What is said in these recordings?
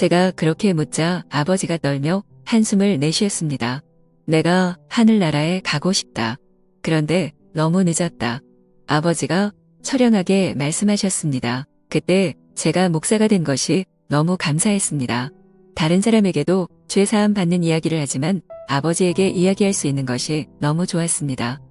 제가 그렇게 묻자 아버지가 떨며 한숨을 내쉬었습니다. 내가 하늘나라에 가고 싶다. 그런데 너무 늦었다. 아버지가 처량하게 말씀하셨습니다. 그때 제가 목사가 된 것이 너무 감사했습니다. 다른 사람에게도 죄사함 받는 이야기를 하지만 아버지에게 이야기할 수 있는 것이 너무 좋았습니다.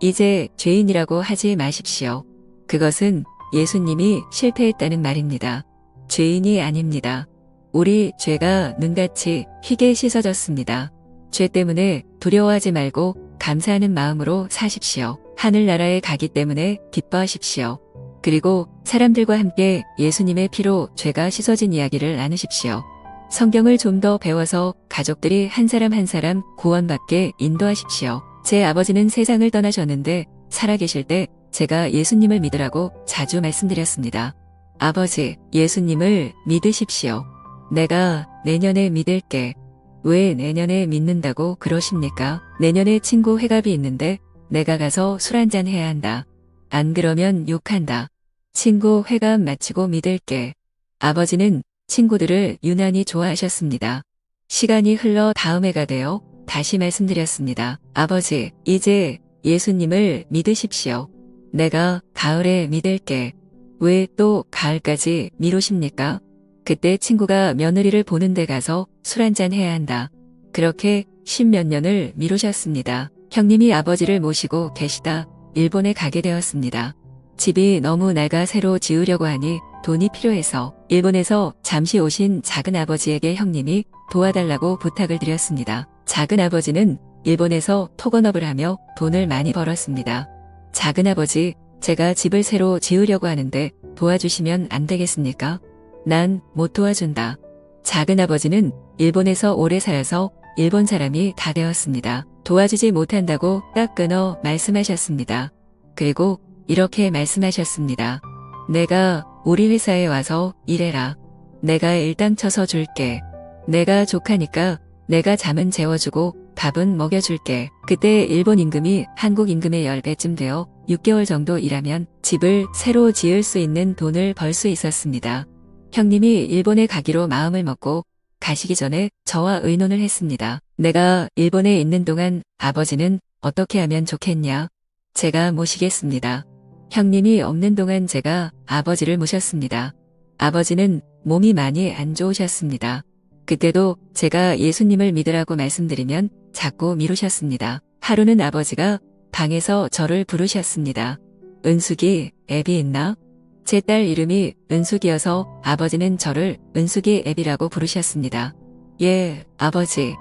이제 죄인이라고 하지 마십시오. 그것은 예수님이 실패했다는 말입니다. 죄인이 아닙니다. 우리 죄가 눈같이 희게 씻어졌습니다. 죄 때문에 두려워하지 말고 감사하는 마음으로 사십시오. 하늘나라에 가기 때문에 기뻐하십시오. 그리고 사람들과 함께 예수님의 피로 죄가 씻어진 이야기를 나누십시오. 성경을 좀 더 배워서 가족들이 한 사람 한 사람 구원받게 인도하십시오. 제 아버지는 세상을 떠나셨는데 살아계실 때 제가 예수님을 믿으라고 자주 말씀드렸습니다. 아버지, 예수님을 믿으십시오. 내가 내년에 믿을게. 왜 내년에 믿는다고 그러십니까? 내년에 친구 회갑이 있는데 내가 가서 술 한잔 해야 한다. 안 그러면 욕한다. 친구 회갑 마치고 믿을게. 아버지는 친구들을 유난히 좋아하셨습니다. 시간이 흘러 다음 해가 되어 다시 말씀드렸습니다. 아버지, 이제 예수님을 믿으십시오. 내가 가을에 믿을게. 왜 또 가을까지 미루십니까? 그때 친구가 며느리를 보는 데 가서 술 한잔 해야 한다. 그렇게 10몇 년을 미루셨습니다. 형님이 아버지를 모시고 계시다 일본에 가게 되었습니다. 집이 너무 낡아 새로 지으려고 하니 돈이 필요해서 일본에서 잠시 오신 작은 아버지에게 형님이 도와달라고 부탁을 드렸습니다. 작은 아버지는 일본에서 토건업을 하며 돈을 많이 벌었습니다. 작은 아버지, 제가 집을 새로 지으려고 하는데 도와주시면 안 되겠습니까? 난 못 도와준다. 작은 아버지는 일본에서 오래 살아서 일본 사람이 다 되었습니다. 도와주지 못한다고 딱 끊어 말씀하셨습니다. 그리고 이렇게 말씀하셨습니다. 내가 우리 회사에 와서 일해라. 내가 일당 쳐서 줄게. 내가 족하니까 내가 잠은 재워주고 밥은 먹여줄게. 그때 일본 임금이 한국 임금의 10배쯤 되어 6개월 정도 일하면 집을 새로 지을 수 있는 돈을 벌 수 있었습니다. 형님이 일본에 가기로 마음을 먹고 가시기 전에 저와 의논을 했습니다. 내가 일본에 있는 동안 아버지는 어떻게 하면 좋겠냐? 제가 모시겠습니다. 형님이 없는 동안 제가 아버지를 모셨습니다. 아버지는 몸이 많이 안 좋으셨습니다. 그때도 제가 예수님을 믿으라고 말씀드리면 자꾸 미루셨습니다. 하루는 아버지가 방에서 저를 부르셨습니다. 은숙이, 애비 있나? 제 딸 이름이 은숙이어서 아버지는 저를 은숙이 애비라고 부르셨습니다. 예, 아버지.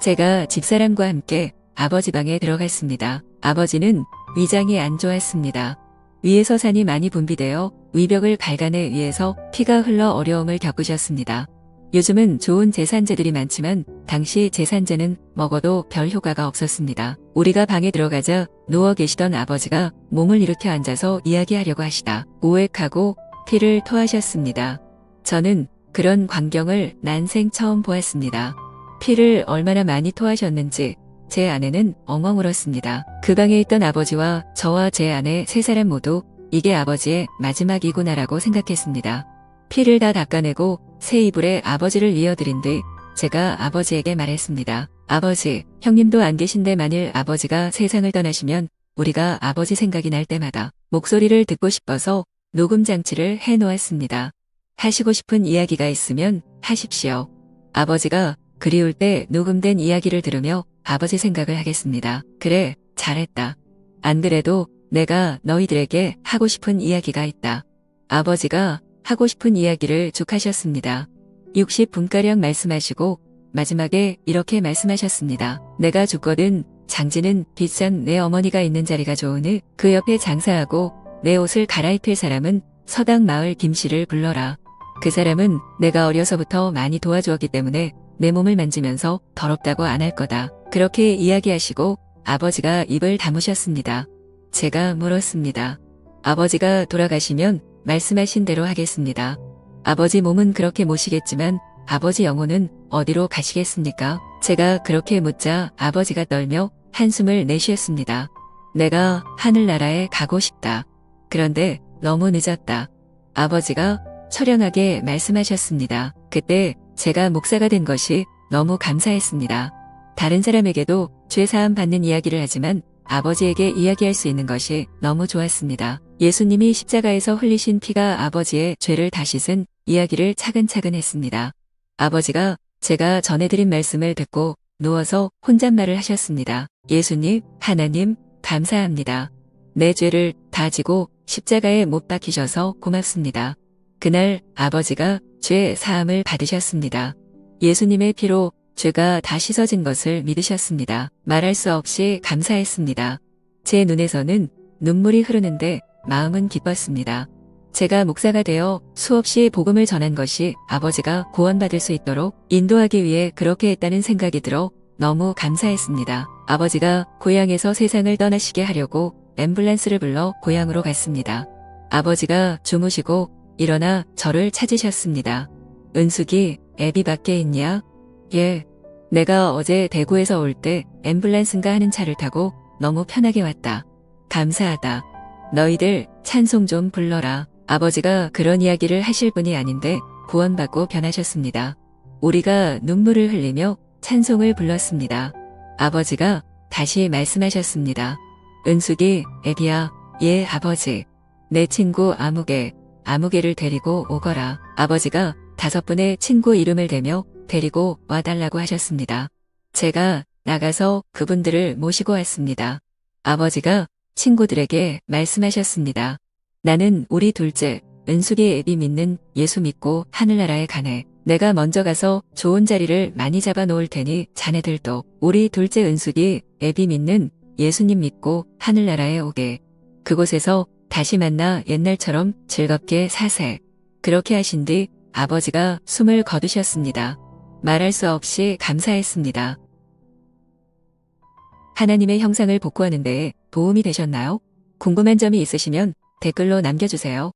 제가 집사람과 함께 아버지 방에 들어갔습니다. 아버지는 위장이 안 좋았습니다. 위에서 산이 많이 분비되어 위벽을 발간해 위에서 피가 흘러 어려움을 겪으셨습니다. 요즘은 좋은 제산제들이 많지만 당시 제산제는 먹어도 별 효과가 없었습니다. 우리가 방에 들어가자 누워 계시던 아버지가 몸을 일으켜 앉아서 이야기하려고 하시다 오액하고 피를 토하셨습니다. 저는 그런 광경을 난생 처음 보았습니다. 피를 얼마나 많이 토하셨는지 제 아내는 엉엉 울었습니다. 그 방에 있던 아버지와 저와 제 아내 3사람 모두 이게 아버지의 마지막이구나라고 생각했습니다. 피를 다 닦아내고 새 이불에 아버지를 이어드린 뒤 제가 아버지에게 말했습니다. 아버지, 형님도 안 계신데 만일 아버지가 세상을 떠나시면 우리가 아버지 생각이 날 때마다 목소리를 듣고 싶어서 녹음 장치를 해놓았습니다. 하시고 싶은 이야기가 있으면 하십시오. 아버지가 그리울 때 녹음된 이야기를 들으며 아버지 생각을 하겠습니다. 그래, 잘했다. 안 그래도 내가 너희들에게 하고 싶은 이야기가 있다. 아버지가 하고 싶은 이야기를 쭉 하셨습니다. 60분가량 말씀하시고 마지막에 이렇게 말씀하셨습니다. 내가 죽거든 장지는 비싼 내 어머니가 있는 자리가 좋으니 그 옆에 장사하고 내 옷을 갈아입힐 사람은 서당 마을 김씨를 불러라. 그 사람은 내가 어려서부터 많이 도와주었기 때문에 내 몸을 만지면서 더럽다고 안 할 거다. 그렇게 이야기하시고 아버지가 입을 다무셨습니다. 제가 물었습니다. 아버지가 돌아가시면 말씀하신 대로 하겠습니다. 아버지 몸은 그렇게 모시겠지만 아버지 영혼은 어디로 가시겠습니까? 제가 그렇게 묻자 아버지가 떨며 한숨을 내쉬었습니다. 내가 하늘나라에 가고 싶다. 그런데 너무 늦었다. 아버지가 처량하게 말씀하셨습니다. 그때 제가 목사가 된 것이 너무 감사했습니다. 다른 사람에게도 죄사함 받는 이야기를 하지만 아버지에게 이야기할 수 있는 것이 너무 좋았습니다. 예수님이 십자가에서 흘리신 피가 아버지의 죄를 다 씻은 이야기를 차근차근 했습니다. 아버지가 제가 전해드린 말씀을 듣고 누워서 혼잣말을 하셨습니다. 예수님, 하나님, 감사합니다. 내 죄를 다 지고 십자가에 못 박히셔서 고맙습니다. 그날 아버지가 죄 사함을 받으셨습니다. 예수님의 피로 죄가 다 씻어진 것을 믿으셨습니다. 말할 수 없이 감사했습니다. 제 눈에서는 눈물이 흐르는데 마음은 기뻤습니다. 제가 목사가 되어 수없이 복음을 전한 것이 아버지가 구원받을 수 있도록 인도하기 위해 그렇게 했다는 생각이 들어 너무 감사했습니다. 아버지가 고향에서 세상을 떠나시게 하려고 앰뷸런스를 불러 고향으로 갔습니다. 아버지가 주무시고 일어나 저를 찾으셨습니다. 은숙이, 애비 밖에 있냐? 예. 내가 어제 대구에서 올 때 앰뷸런스인가 하는 차를 타고 너무 편하게 왔다. 감사하다. 너희들 찬송 좀 불러라. 아버지가 그런 이야기를 하실 분이 아닌데 구원받고 변하셨습니다. 우리가 눈물을 흘리며 찬송을 불렀습니다. 아버지가 다시 말씀하셨습니다. 은숙이, 애비야, 예 아버지. 내 친구 아무개를 데리고 오거라. 아버지가 5분의 친구 이름을 대며 데리고 와달라고 하셨습니다. 제가 나가서 그분들을 모시고 왔습니다. 아버지가 친구들에게 말씀하셨습니다. 나는 우리 둘째 은숙이 애비 믿는 예수 믿고 하늘나라에 가네. 내가 먼저 가서 좋은 자리를 많이 잡아 놓을 테니 자네들도 우리 둘째 은숙이 애비 믿는 예수님 믿고 하늘나라에 오게. 그곳에서 다시 만나 옛날처럼 즐겁게 사세. 그렇게 하신 뒤 아버지가 숨을 거두셨습니다. 말할 수 없이 감사했습니다. 하나님의 형상을 복구하는 데에 도움이 되셨나요? 궁금한 점이 있으시면 댓글로 남겨주세요.